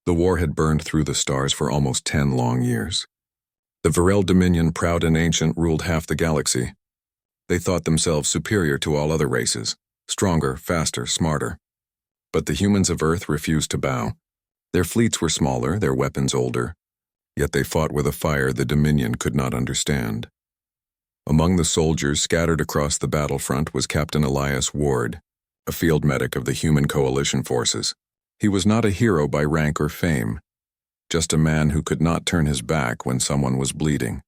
The war had burned through the stars for almost 10 long years. The Virel Dominion, proud and ancient, ruled half the galaxy. They thought themselves superior to all other races, stronger, faster, smarter. But the humans of Earth refused to bow. Their fleets were smaller, their weapons older, yet they fought with a fire the Dominion could not understand. Among the soldiers scattered across the battlefront was Captain Elias Ward, a field medic of the human coalition forces. He was not a hero by rank or fame, just a man who could not turn his back when someone was bleeding.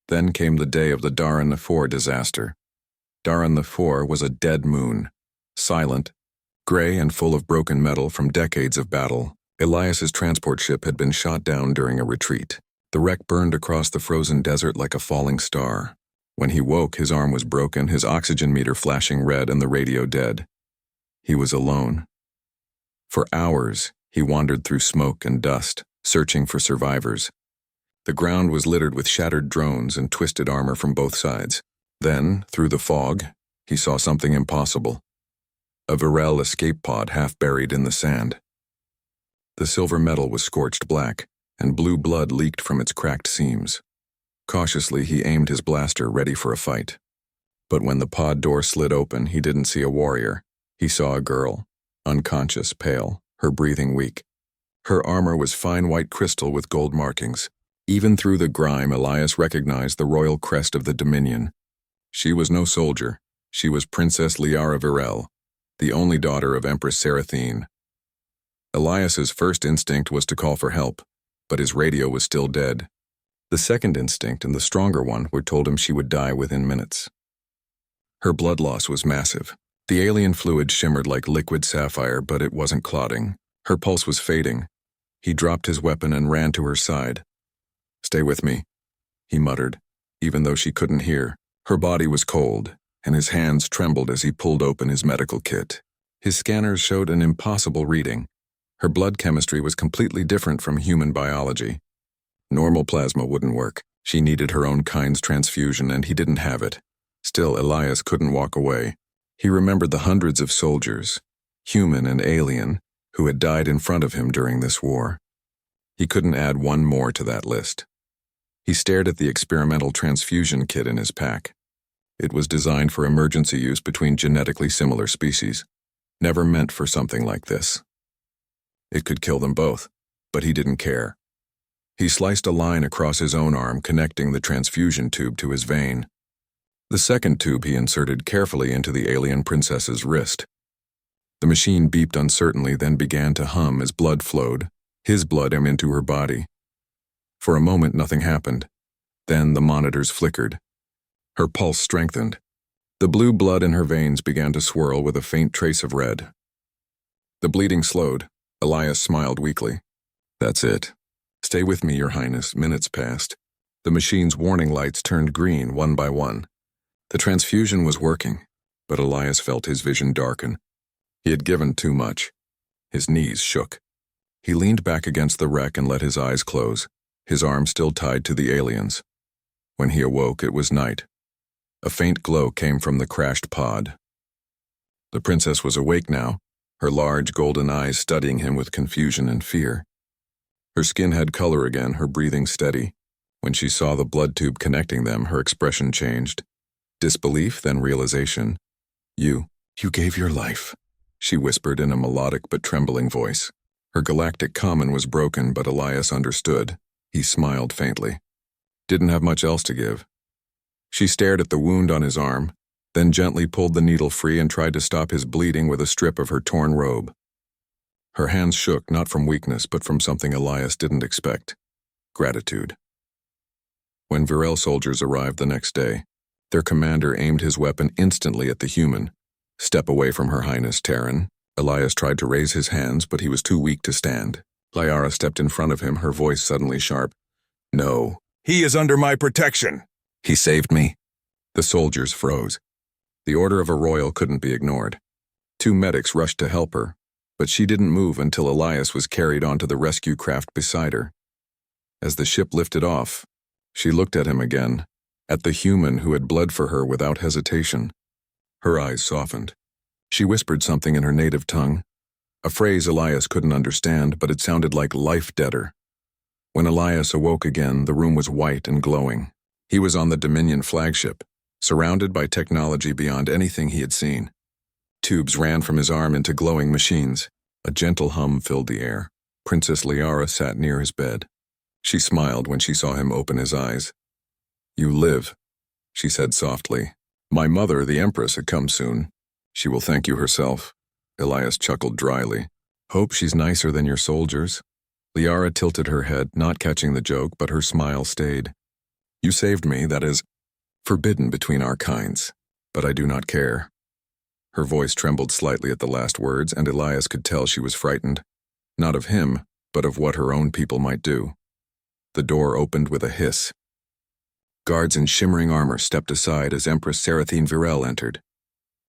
Then came the day of the Daran IV disaster. Daran IV was a dead moon, silent, gray and full of broken metal from decades of battle. Elias's transport ship had been shot down during a retreat. The wreck burned across the frozen desert like a falling star. When he woke, his arm was broken, his oxygen meter flashing red, and the radio dead. He was alone. For hours, he wandered through smoke and dust, searching for survivors. The ground was littered with shattered drones and twisted armor from both sides. Then, through the fog, he saw something impossible. A Virel escape pod half buried in the sand. The silver metal was scorched black, and blue blood leaked from its cracked seams. Cautiously, he aimed his blaster, ready for a fight. But when the pod door slid open, he didn't see a warrior. He saw a girl, unconscious, pale, her breathing weak. Her armor was fine white crystal with gold markings. Even through the grime, Elias recognized the royal crest of the Dominion. She was no soldier. She was Princess Liara Virel, the only daughter of Empress Serathine. Elias's first instinct was to call for help, but his radio was still dead. The second instinct, and the stronger one, were told him she would die within minutes. Her blood loss was massive. The alien fluid shimmered like liquid sapphire, but it wasn't clotting. Her pulse was fading. He dropped his weapon and ran to her side. "Stay with me," he muttered, even though she couldn't hear. Her body was cold, and his hands trembled as he pulled open his medical kit. His scanners showed an impossible reading. Her blood chemistry was completely different from human biology. Normal plasma wouldn't work. She needed her own kind's transfusion, and he didn't have it. Still, Elias couldn't walk away. He remembered the hundreds of soldiers, human and alien, who had died in front of him during this war. He couldn't add one more to that list. He stared at the experimental transfusion kit in his pack. It was designed for emergency use between genetically similar species, never meant for something like this. It could kill them both, but he didn't care. He sliced a line across his own arm, connecting the transfusion tube to his vein. The second tube he inserted carefully into the alien princess's wrist. The machine beeped uncertainly, then began to hum as blood flowed, his blood into her body. For a moment, nothing happened. Then the monitors flickered. Her pulse strengthened. The blue blood in her veins began to swirl with a faint trace of red. The bleeding slowed. Elias smiled weakly. "That's it. Stay with me, Your Highness." Minutes passed. The machine's warning lights turned green one by one. The transfusion was working, but Elias felt his vision darken. He had given too much. His knees shook. He leaned back against the wreck and let his eyes close, his arm still tied to the aliens. When he awoke, it was night. A faint glow came from the crashed pod. The princess was awake now, her large golden eyes studying him with confusion and fear. Her skin had color again, her breathing steady. When she saw the blood tube connecting them, her expression changed. Disbelief, then realization. You gave your life," she whispered in a melodic but trembling voice. Her galactic common was broken, but Elias understood. He smiled faintly. Didn't have much else to give. She stared at the wound on his arm, then gently pulled the needle free and tried to stop his bleeding with a strip of her torn robe. Her hands shook, not from weakness, but from something Elias didn't expect. Gratitude. When Virel soldiers arrived the next day, their commander aimed his weapon instantly at the human. "Step away from Her Highness Terran." Elias tried to raise his hands, but he was too weak to stand. Liara stepped in front of him, her voice suddenly sharp. "No. He is under my protection." "He saved me." The soldiers froze. The order of a royal couldn't be ignored. 2 medics rushed to help her, but she didn't move until Elias was carried onto the rescue craft beside her. As the ship lifted off, she looked at him again, at the human who had bled for her without hesitation. Her eyes softened. She whispered something in her native tongue. a phrase Elias couldn't understand, but it sounded like life-deader. When Elias awoke again, the room was white and glowing. He was on the Dominion flagship, surrounded by technology beyond anything he had seen. Tubes ran from his arm into glowing machines. A gentle hum filled the air. Princess Liara sat near his bed. She smiled when she saw him open his eyes. "You live," she said softly. "My mother, the Empress, had come soon. She will thank you herself." Elias chuckled dryly. "Hope she's nicer than your soldiers." Liara tilted her head, not catching the joke, but her smile stayed. "You saved me, that is forbidden between our kinds, but I do not care." Her voice trembled slightly at the last words, and Elias could tell she was frightened. Not of him, but of what her own people might do. The door opened with a hiss. Guards in shimmering armor stepped aside as Empress Seraphine Virel entered.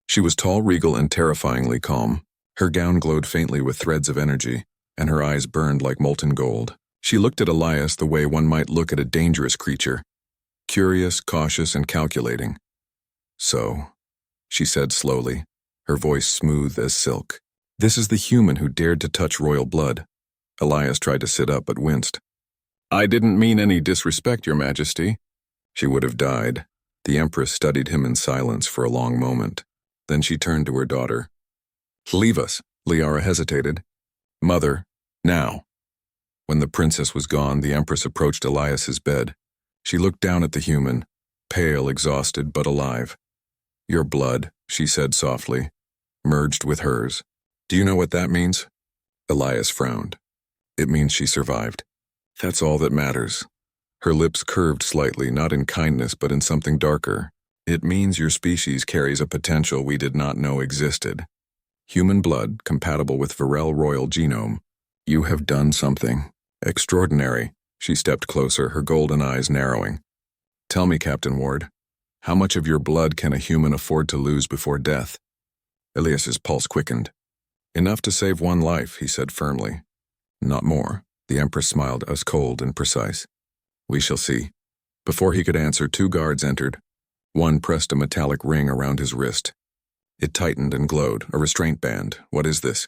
She was tall, regal, and terrifyingly calm. Her gown glowed faintly with threads of energy, and her eyes burned like molten gold. She looked at Elias the way one might look at a dangerous creature, curious, cautious, and calculating. "So," she said slowly, her voice smooth as silk. "This is the human who dared to touch royal blood." Elias tried to sit up but winced. "I didn't mean any disrespect, Your Majesty." She would have died. The Empress studied him in silence for a long moment. Then she turned to her daughter. "Leave us," Liara hesitated. "Mother, now." When the princess was gone, the Empress approached Elias's bed. She looked down at the human, pale, exhausted, but alive. "Your blood," she said softly, "merged with hers. Do you know what that means?" Elias frowned. "It means she survived. That's all that matters." Her lips curved slightly, not in kindness but in something darker. "It means your species carries a potential we did not know existed. Human blood, compatible with Virel royal genome. You have done something extraordinary." She stepped closer, her golden eyes narrowing. "Tell me, Captain Ward, how much of your blood can a human afford to lose before death?" Elias's pulse quickened. "Enough to save one life," he said firmly. "Not more." The Empress smiled, as cold and precise. "We shall see." Before he could answer, 2 guards entered. One pressed a metallic ring around his wrist. It tightened and glowed, a restraint band. "What is this?"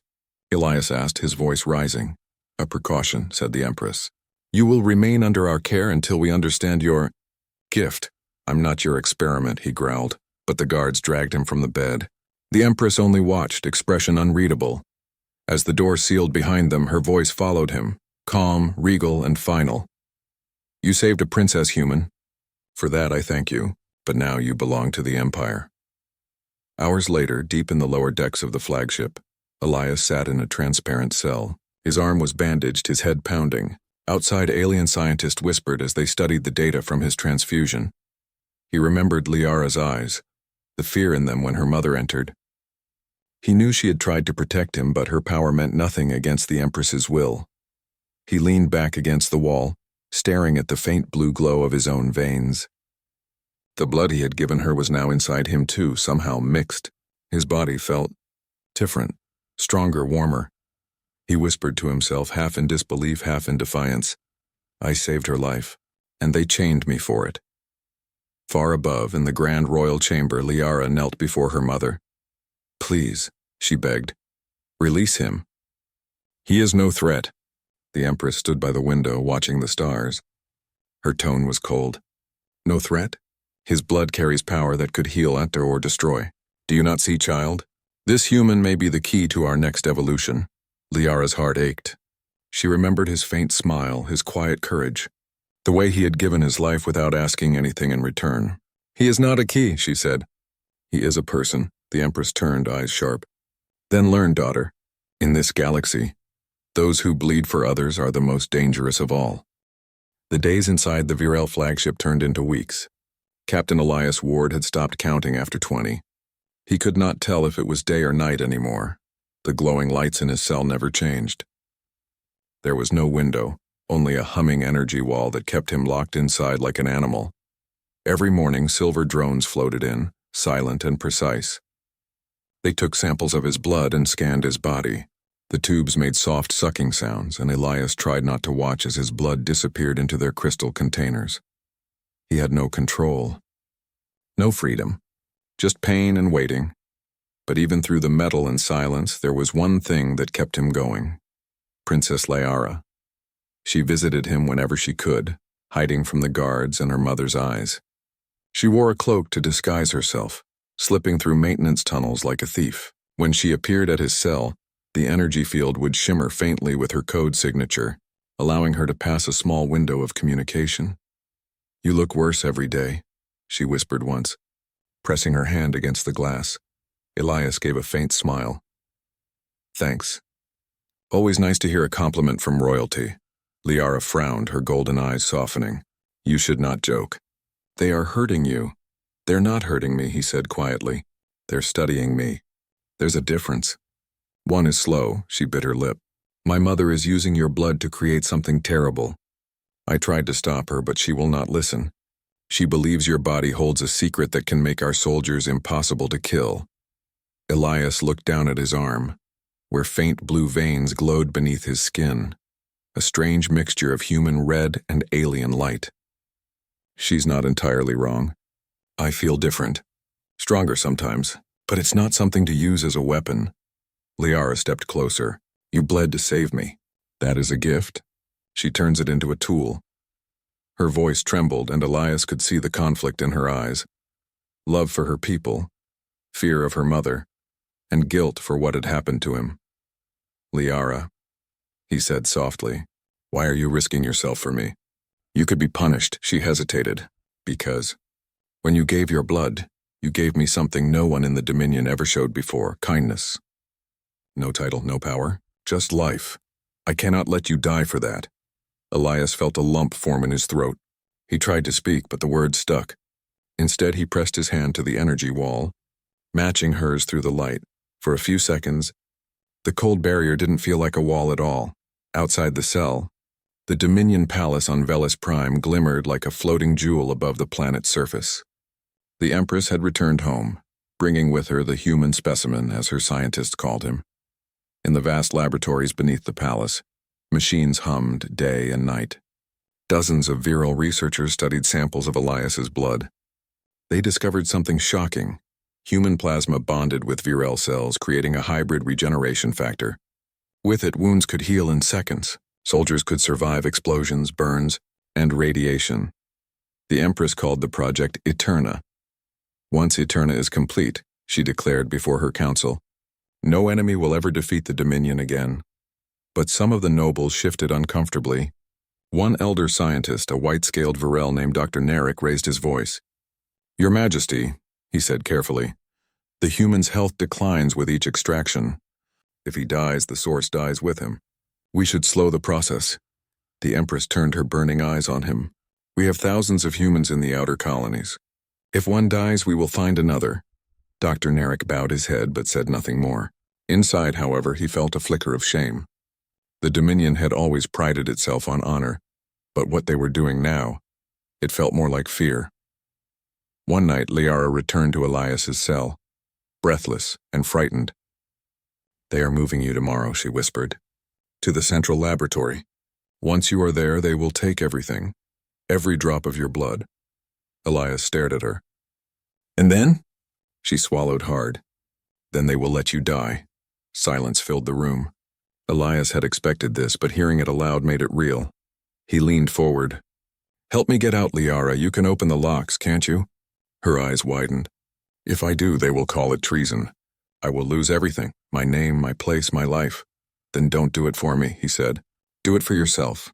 Elias asked, his voice rising. "A precaution," said the Empress. "You will remain under our care until we understand your gift." "I'm not your experiment," he growled, but the guards dragged him from the bed. The Empress only watched, expression unreadable. As the door sealed behind them, her voice followed him, calm, regal, and final. "You saved a princess, human. For that I thank you, but now you belong to the Empire." Hours later, deep in the lower decks of the flagship, Elias sat in a transparent cell. His arm was bandaged, his head pounding. Outside, alien scientists whispered as they studied the data from his transfusion. He remembered Liara's eyes, the fear in them when her mother entered. He knew she had tried to protect him, but her power meant nothing against the Empress's will. He leaned back against the wall, staring at the faint blue glow of his own veins. The blood he had given her was now inside him too, somehow mixed. His body felt different, stronger, warmer. He whispered to himself, half in disbelief, half in defiance, "I saved her life, and they chained me for it." Far above, in the grand royal chamber, Liara knelt before her mother. "Please," she begged, "release him." "He is no threat." The Empress stood by the window, watching the stars. Her tone was cold. "No threat? His blood carries power that could heal, enter, or destroy. Do you not see, child? This human may be the key to our next evolution." Liara's heart ached. She remembered his faint smile, his quiet courage, the way he had given his life without asking anything in return. "He is not a key," she said. "He is a person." The Empress turned, eyes sharp. "Then learn, daughter. In this galaxy, those who bleed for others are the most dangerous of all." The days inside the Virel flagship turned into weeks. Captain Elias Ward had stopped counting after 20. He could not tell if it was day or night anymore. The glowing lights in his cell never changed. There was no window, only a humming energy wall that kept him locked inside like an animal. Every morning, silver drones floated in, silent and precise. They took samples of his blood and scanned his body. The tubes made soft sucking sounds, and Elias tried not to watch as his blood disappeared into their crystal containers. He had no control. No freedom. Just pain and waiting. But even through the metal and silence, there was one thing that kept him going. Princess Liara. She visited him whenever she could, hiding from the guards and her mother's eyes. She wore a cloak to disguise herself, slipping through maintenance tunnels like a thief. When she appeared at his cell, the energy field would shimmer faintly with her code signature, allowing her to pass a small window of communication. "You look worse every day," she whispered once, pressing her hand against the glass. Elias gave a faint smile. "Thanks. Always nice to hear a compliment from royalty." Liara frowned, her golden eyes softening. "You should not joke. They are hurting you." "They're not hurting me," he said quietly. "They're studying me. There's a difference. One is slow," she bit her lip. "My mother is using your blood to create something terrible. I tried to stop her, but she will not listen. She believes your body holds a secret that can make our soldiers impossible to kill." Elias looked down at his arm, where faint blue veins glowed beneath his skin, a strange mixture of human red and alien light. "She's not entirely wrong. I feel different. Stronger sometimes, but it's not something to use as a weapon." Liara stepped closer. "You bled to save me. That is a gift. She turns it into a tool." Her voice trembled, and Elias could see the conflict in her eyes. Love for her people, fear of her mother, and guilt for what had happened to him. "Liara," he said softly, "why are you risking yourself for me? You could be punished." She hesitated. "Because when you gave your blood, you gave me something no one in the Dominion ever showed before: kindness. No title, no power, just life. I cannot let you die for that." Elias felt a lump form in his throat. He tried to speak, but the words stuck. Instead, he pressed his hand to the energy wall, matching hers through the light. For a few seconds, the cold barrier didn't feel like a wall at all. Outside the cell, the Dominion Palace on Velis Prime glimmered like a floating jewel above the planet's surface. The Empress had returned home, bringing with her the human specimen, as her scientists called him. In the vast laboratories beneath the palace, machines hummed day and night. Dozens of virile researchers studied samples of Elias's blood. They discovered something shocking. Human plasma bonded with virile cells, creating a hybrid regeneration factor. With it, wounds could heal in seconds. Soldiers could survive explosions, burns, and radiation. The Empress called the project Eterna. "Once Eterna is complete," she declared before her council, "no enemy will ever defeat the Dominion again." But some of the nobles shifted uncomfortably. One elder scientist, a white-scaled Virel named Dr. Narek, raised his voice. "Your Majesty," he said carefully, "the human's health declines with each extraction. If he dies, the source dies with him. We should slow the process." The Empress turned her burning eyes on him. "We have thousands of humans in the outer colonies. If one dies, we will find another." Dr. Narek bowed his head but said nothing more. Inside, however, he felt a flicker of shame. The Dominion had always prided itself on honor, but what they were doing now, it felt more like fear. One night, Liara returned to Elias's cell, breathless and frightened. "They are moving you tomorrow," she whispered, "to the central laboratory. Once you are there, they will take everything, every drop of your blood." Elias stared at her. "And then?" She swallowed hard. "Then they will let you die." Silence filled the room. Elias had expected this, but hearing it aloud made it real. He leaned forward. "Help me get out, Liara. You can open the locks, can't you?" Her eyes widened. "If I do, they will call it treason. I will lose everything, my name, my place, my life." "Then don't do it for me," he said. "Do it for yourself.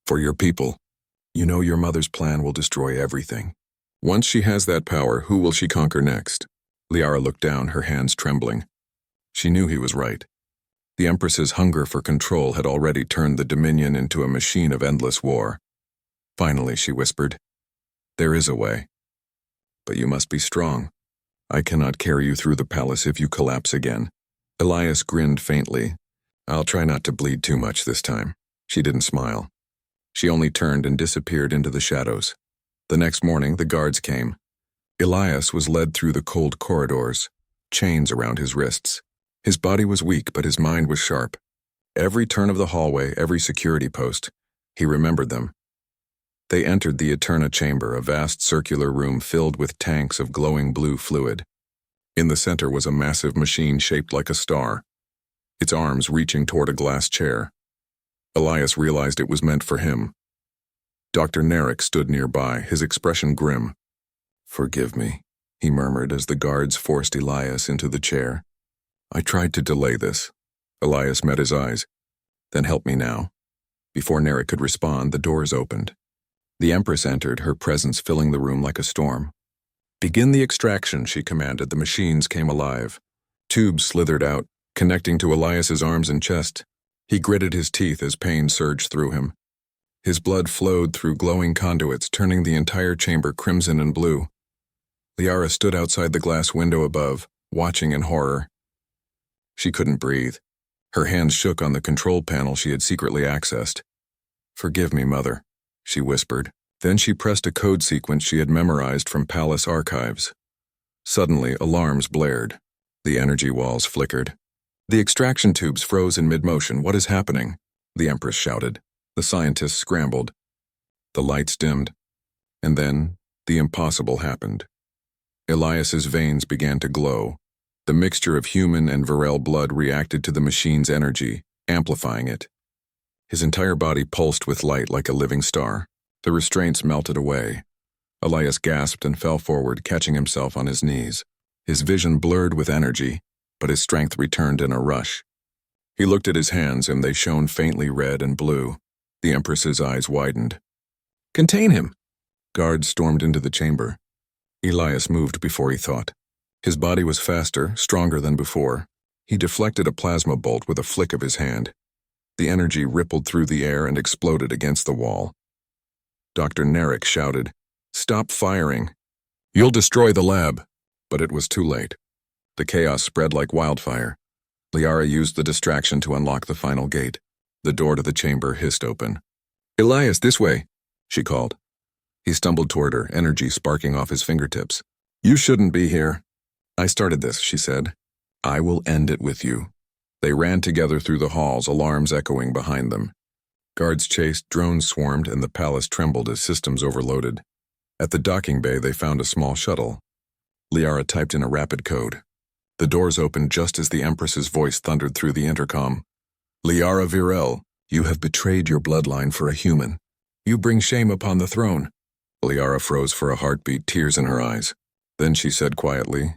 For your people. You know your mother's plan will destroy everything. Once she has that power, who will she conquer next?" Liara looked down, her hands trembling. She knew he was right. The Empress's hunger for control had already turned the Dominion into a machine of endless war. Finally, she whispered, "There is a way. But you must be strong. I cannot carry you through the palace if you collapse again." Elias grinned faintly. "I'll try not to bleed too much this time." She didn't smile. She only turned and disappeared into the shadows. The next morning, the guards came. Elias was led through the cold corridors, chains around his wrists. His body was weak, but his mind was sharp. Every turn of the hallway, every security post, he remembered them. They entered the Eterna chamber, a vast circular room filled with tanks of glowing blue fluid. In the center was a massive machine shaped like a star, its arms reaching toward a glass chair. Elias realized it was meant for him. Dr. Narek stood nearby, his expression grim. "Forgive me," he murmured as the guards forced Elias into the chair. "I tried to delay this." Elias met his eyes. "Then help me now." Before Narek could respond, the doors opened. The Empress entered, her presence filling the room like a storm. "Begin the extraction," she commanded. The machines came alive. Tubes slithered out, connecting to Elias's arms and chest. He gritted his teeth as pain surged through him. His blood flowed through glowing conduits, turning the entire chamber crimson and blue. Liara stood outside the glass window above, watching in horror. She couldn't breathe. Her hands shook on the control panel she had secretly accessed. "Forgive me, Mother," she whispered. Then she pressed a code sequence she had memorized from palace archives. Suddenly, alarms blared. The energy walls flickered. "The extraction tubes froze in mid-motion. What is happening?" the Empress shouted. The scientists scrambled. The lights dimmed. And then, the impossible happened. Elias's veins began to glow. The mixture of human and Varel blood reacted to the machine's energy, amplifying it. His entire body pulsed with light like a living star. The restraints melted away. Elias gasped and fell forward, catching himself on his knees. His vision blurred with energy, but his strength returned in a rush. He looked at his hands, and they shone faintly red and blue. The Empress's eyes widened. "Contain him!" Guards stormed into the chamber. Elias moved before he thought. His body was faster, stronger than before. He deflected a plasma bolt with a flick of his hand. The energy rippled through the air and exploded against the wall. Dr. Narek shouted, "Stop firing! You'll destroy the lab!" But it was too late. The chaos spread like wildfire. Liara used the distraction to unlock the final gate. The door to the chamber hissed open. "Elias, this way," she called. He stumbled toward her, energy sparking off his fingertips. "You shouldn't be here." "I started this," she said. "I will end it with you." They ran together through the halls, alarms echoing behind them. Guards chased, drones swarmed, and the palace trembled as systems overloaded. At the docking bay, they found a small shuttle. Liara typed in a rapid code. The doors opened just as the Empress's voice thundered through the intercom. "Liara Virel, you have betrayed your bloodline for a human. You bring shame upon the throne." Liara froze for a heartbeat, tears in her eyes. Then she said quietly,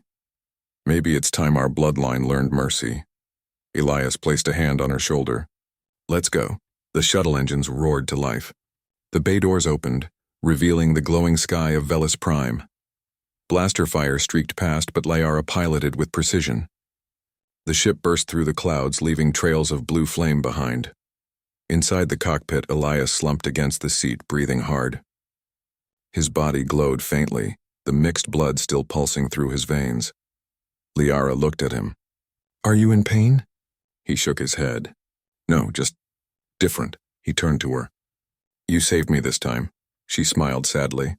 "Maybe it's time our bloodline learned mercy." Elias placed a hand on her shoulder. "Let's go." The shuttle engines roared to life. The bay doors opened, revealing the glowing sky of Velis Prime. Blaster fire streaked past, but Liara piloted with precision. The ship burst through the clouds, leaving trails of blue flame behind. Inside the cockpit, Elias slumped against the seat, breathing hard. His body glowed faintly, the mixed blood still pulsing through his veins. Liara looked at him. "Are you in pain?" He shook his head. "No, just different." He turned to her. "You saved me this time." She smiled sadly.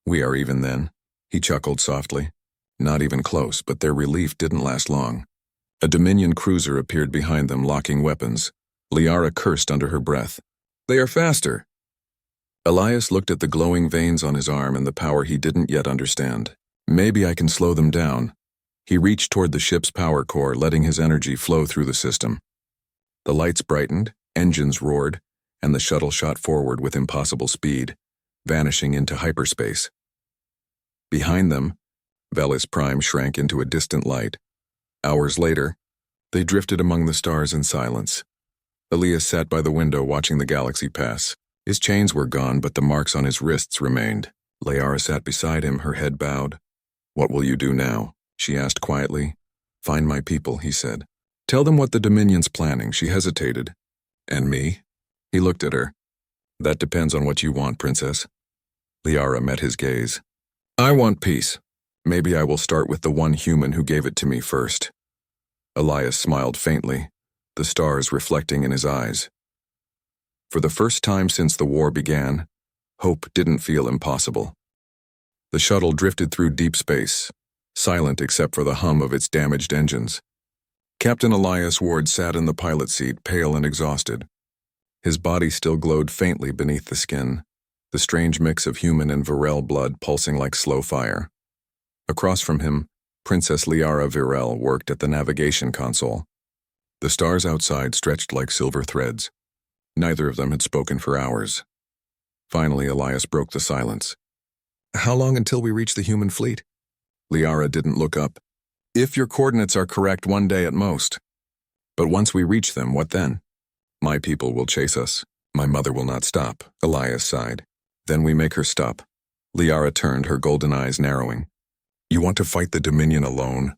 "We are even then." He chuckled softly. Not even close, but their relief didn't last long. A Dominion cruiser appeared behind them, locking weapons. Liara cursed under her breath. "They are faster." Elias looked at the glowing veins on his arm and the power he didn't yet understand. "Maybe I can slow them down." He reached toward the ship's power core, letting his energy flow through the system. The lights brightened, engines roared, and the shuttle shot forward with impossible speed, vanishing into hyperspace. Behind them, Velis Prime shrank into a distant light. Hours later, they drifted among the stars in silence. Elias sat by the window watching the galaxy pass. His chains were gone, but the marks on his wrists remained. Liara sat beside him, her head bowed. "What will you do now?" she asked quietly. "Find my people," he said. "Tell them what the Dominion's planning." She hesitated. "And me?" He looked at her. "That depends on what you want, Princess." Liara met his gaze. "I want peace. Maybe I will start with the one human who gave it to me first." Elias smiled faintly, the stars reflecting in his eyes. For the first time since the war began, hope didn't feel impossible. The shuttle drifted through deep space, silent except for the hum of its damaged engines. Captain Elias Ward sat in the pilot seat, pale and exhausted. His body still glowed faintly beneath the skin, the strange mix of human and Varel blood pulsing like slow fire. Across from him, Princess Liara Virel worked at the navigation console. The stars outside stretched like silver threads. Neither of them had spoken for hours. Finally, Elias broke the silence. "How long until we reach the human fleet?" Liara didn't look up. "If your coordinates are correct, 1 day at most. But once we reach them, what then?" "My people will chase us. My mother will not stop," Elias sighed. "Then we make her stop." Liara turned, her golden eyes narrowing. "You want to fight the Dominion alone?"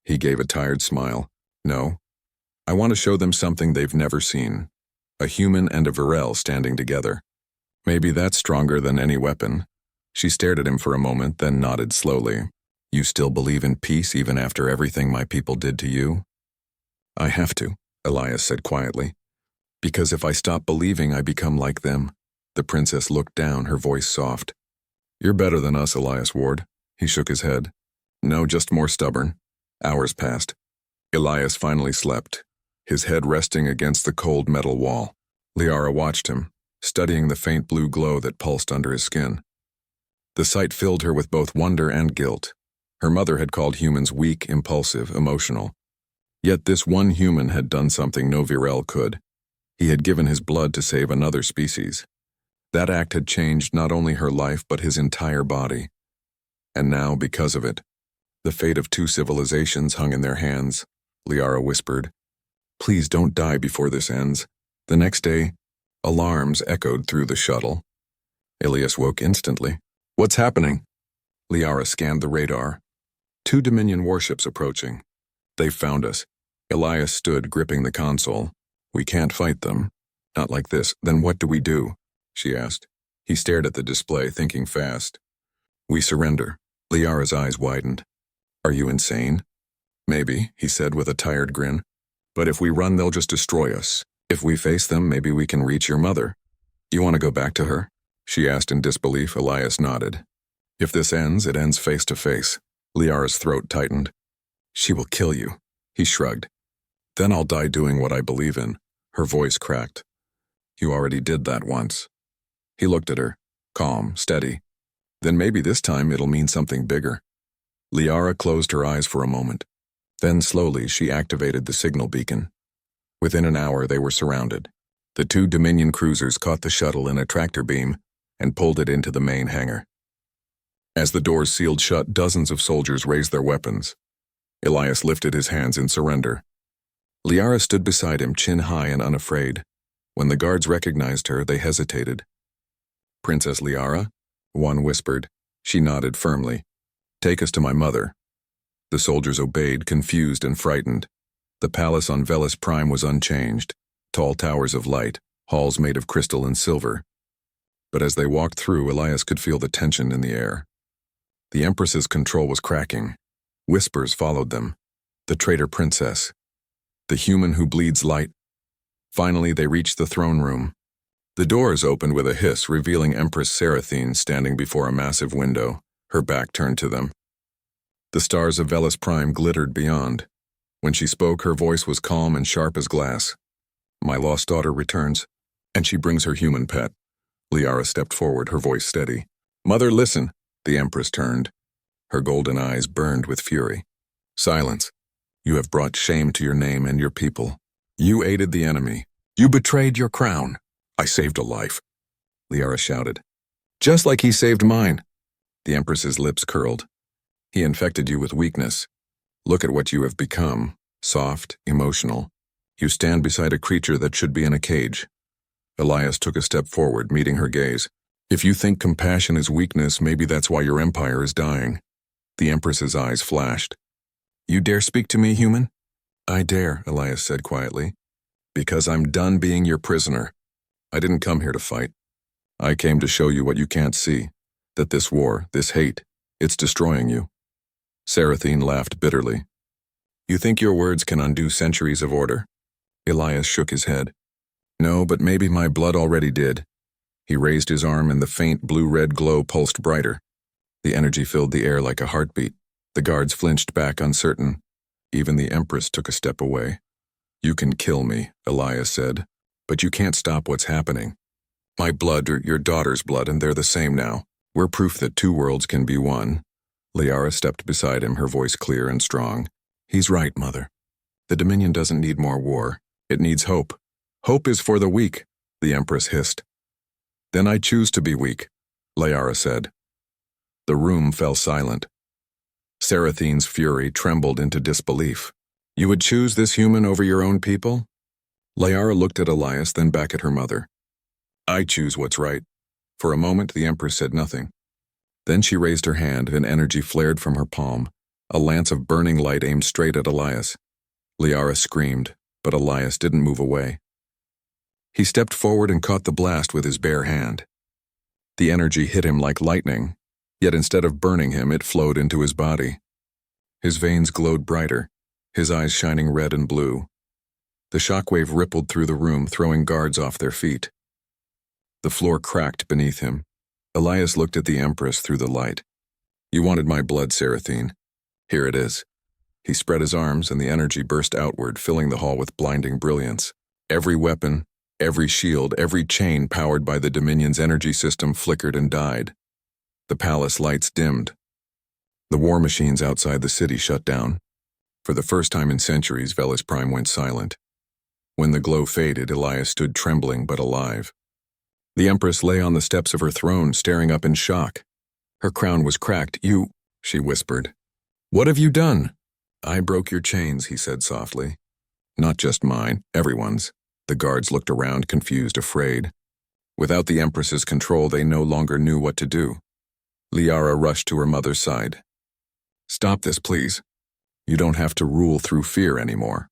He gave a tired smile. "No. I want to show them something they've never seen. A human and a Virel standing together. Maybe that's stronger than any weapon." She stared at him for a moment, then nodded slowly. "You still believe in peace even after everything my people did to you?" "I have to," Elias said quietly. "Because if I stop believing, I become like them." The princess looked down, her voice soft. "You're better than us, Elias Ward." He shook his head. "No, just more stubborn." Hours passed. Elias finally slept, his head resting against the cold metal wall. Liara watched him, studying the faint blue glow that pulsed under his skin. The sight filled her with both wonder and guilt. Her mother had called humans weak, impulsive, emotional. Yet this one human had done something no Virel could. He had given his blood to save another species. That act had changed not only her life but his entire body. And now, because of it, the fate of 2 civilizations hung in their hands. Liara whispered, "Please don't die before this ends." The next day, alarms echoed through the shuttle. Elias woke instantly. "What's happening?" Liara scanned the radar. 2 Dominion warships approaching. "They've found us." Elias stood, gripping the console. "We can't fight them. Not like this." "Then what do we do?" she asked. He stared at the display, thinking fast. "We surrender." Liara's eyes widened. "Are you insane?" "Maybe," he said with a tired grin. "But if we run, they'll just destroy us. If we face them, maybe we can reach your mother." "You want to go back to her?" she asked in disbelief. Elias nodded. "If this ends, it ends face to face." Liara's throat tightened. "She will kill you." He shrugged. "Then I'll die doing what I believe in." Her voice cracked. "You already did that once." He looked at her, calm, steady. "Then maybe this time it'll mean something bigger." Liara closed her eyes for a moment. Then slowly she activated the signal beacon. Within an hour they were surrounded. The 2 Dominion cruisers caught the shuttle in a tractor beam and pulled it into the main hangar. As the doors sealed shut, dozens of soldiers raised their weapons. Elias lifted his hands in surrender. Liara stood beside him, chin high and unafraid. When the guards recognized her, they hesitated. "Princess Liara?" one whispered. She nodded firmly. "Take us to my mother." The soldiers obeyed, confused and frightened. The palace on Velis Prime was unchanged, tall towers of light, halls made of crystal and silver. But as they walked through, Elias could feel the tension in the air. The Empress's control was cracking. Whispers followed them. The traitor princess. The human who bleeds light. Finally, they reached the throne room. The doors opened with a hiss, revealing Empress Seraphine standing before a massive window, her back turned to them. The stars of Velis Prime glittered beyond. When she spoke, her voice was calm and sharp as glass. "My lost daughter returns, and she brings her human pet." Liara stepped forward, her voice steady. "Mother, listen." The Empress turned. Her golden eyes burned with fury. "Silence. You have brought shame to your name and your people. You aided the enemy. You betrayed your crown. I saved a life," Liara shouted. "Just like he saved mine." The Empress's lips curled. "He infected you with weakness. Look at what you have become, soft, emotional. You stand beside a creature that should be in a cage." Elias took a step forward, meeting her gaze. "If you think compassion is weakness, maybe that's why your empire is dying." The Empress's eyes flashed. "You dare speak to me, human?" "I dare," Elias said quietly. "Because I'm done being your prisoner. I didn't come here to fight. I came to show you what you can't see, that this war, this hate, it's destroying you." Seraphine laughed bitterly. "You think your words can undo centuries of order?" Elias shook his head. "No, but maybe my blood already did." He raised his arm and the faint blue-red glow pulsed brighter. The energy filled the air like a heartbeat. The guards flinched back, uncertain. Even the Empress took a step away. "You can kill me," Elias said, "but you can't stop what's happening. My blood or your daughter's blood, and they're the same now. We're proof that 2 worlds can be one. Liara stepped beside him, her voice clear and strong. He's right, Mother. The Dominion doesn't need more war. It needs hope. Hope is for the weak, the Empress hissed. Then I choose to be weak, Liara said. The room fell silent. Sarathine's fury trembled into disbelief. You would choose this human over your own people? Liara looked at Elias, then back at her mother. I choose what's right. For a moment, the Empress said nothing. Then she raised her hand, and energy flared from her palm. A lance of burning light aimed straight at Elias. Liara screamed, but Elias didn't move away. He stepped forward and caught the blast with his bare hand. The energy hit him like lightning, yet instead of burning him, it flowed into his body. His veins glowed brighter, his eyes shining red and blue. The shockwave rippled through the room, throwing guards off their feet. The floor cracked beneath him. Elias looked at the Empress through the light. You wanted my blood, Sarathine. Here it is. He spread his arms, and the energy burst outward, filling the hall with blinding brilliance. Every weapon, every shield, every chain powered by the Dominion's energy system flickered and died. The palace lights dimmed. The war machines outside the city shut down. For the first time in centuries, Velis Prime went silent. When the glow faded, Elias stood trembling but alive. The Empress lay on the steps of her throne, staring up in shock. Her crown was cracked. You, she whispered. What have you done? I broke your chains, he said softly. Not just mine, everyone's. The guards looked around, confused, afraid. Without the Empress's control, they no longer knew what to do. Liara rushed to her mother's side. Stop this, please. You don't have to rule through fear anymore.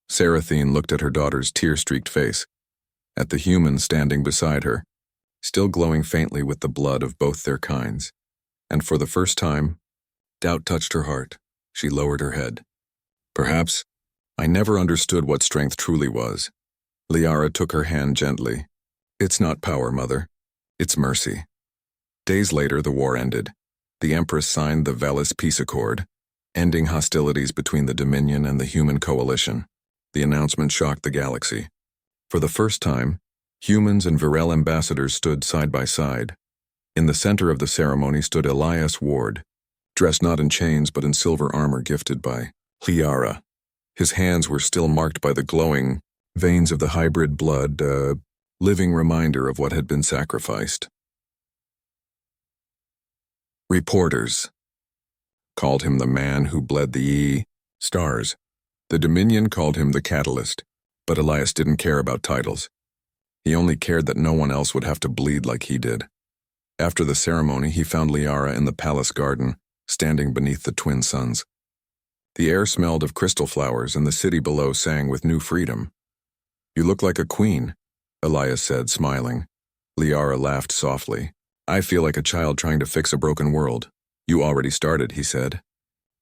Sarathine looked at her daughter's tear-streaked face, at the human standing beside her, still glowing faintly with the blood of both their kinds. And for the first time, doubt touched her heart. She lowered her head. Perhaps I never understood what strength truly was. Liara took her hand gently. It's not power, Mother. It's mercy. Days later, the war ended. The Empress signed the Velis Peace Accord, ending hostilities between the Dominion and the human coalition. The announcement shocked the galaxy. For the first time, humans and Virel ambassadors stood side by side. In the center of the ceremony stood Elias Ward, dressed not in chains but in silver armor gifted by Liara. His hands were still marked by the glowing veins of the hybrid blood, a living reminder of what had been sacrificed. Reporters called him the man who bled the stars. The Dominion called him the Catalyst, but Elias didn't care about titles. He only cared that no one else would have to bleed like he did. After the ceremony, he found Liara in the palace garden, standing beneath the twin suns. The air smelled of crystal flowers, and the city below sang with new freedom. You look like a queen, Elias said, smiling. Liara laughed softly. I feel like a child trying to fix a broken world. You already started, he said.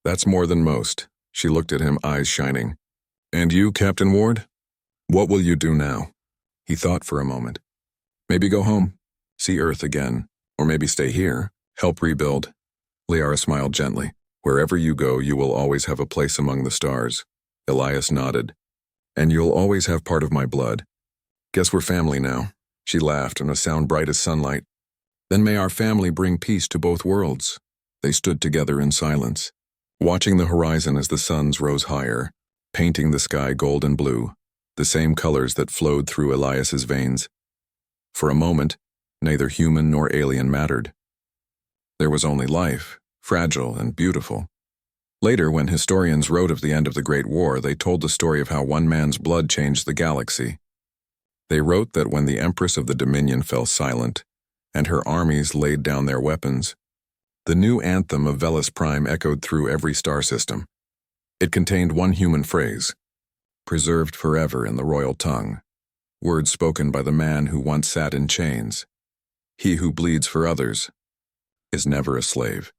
That's more than most. She looked at him, eyes shining. And you, Captain Ward? What will you do now? He thought for a moment. Maybe go home, see Earth again, or maybe stay here, help rebuild. Liara smiled gently. Wherever you go, you will always have a place among the stars. Elias nodded. And you'll always have part of my blood. Guess we're family now. She laughed in a sound bright as sunlight. Then may our family bring peace to both worlds. They stood together in silence, watching the horizon as the suns rose higher, painting the sky gold and blue, the same colors that flowed through Elias's veins. For a moment, neither human nor alien mattered. There was only life, fragile and beautiful. Later, when historians wrote of the end of the Great War, they told the story of how one man's blood changed the galaxy. They wrote that when the Empress of the Dominion fell silent, and her armies laid down their weapons, the new anthem of Velis Prime echoed through every star system. It contained one human phrase, preserved forever in the royal tongue, words spoken by the man who once sat in chains. He who bleeds for others is never a slave.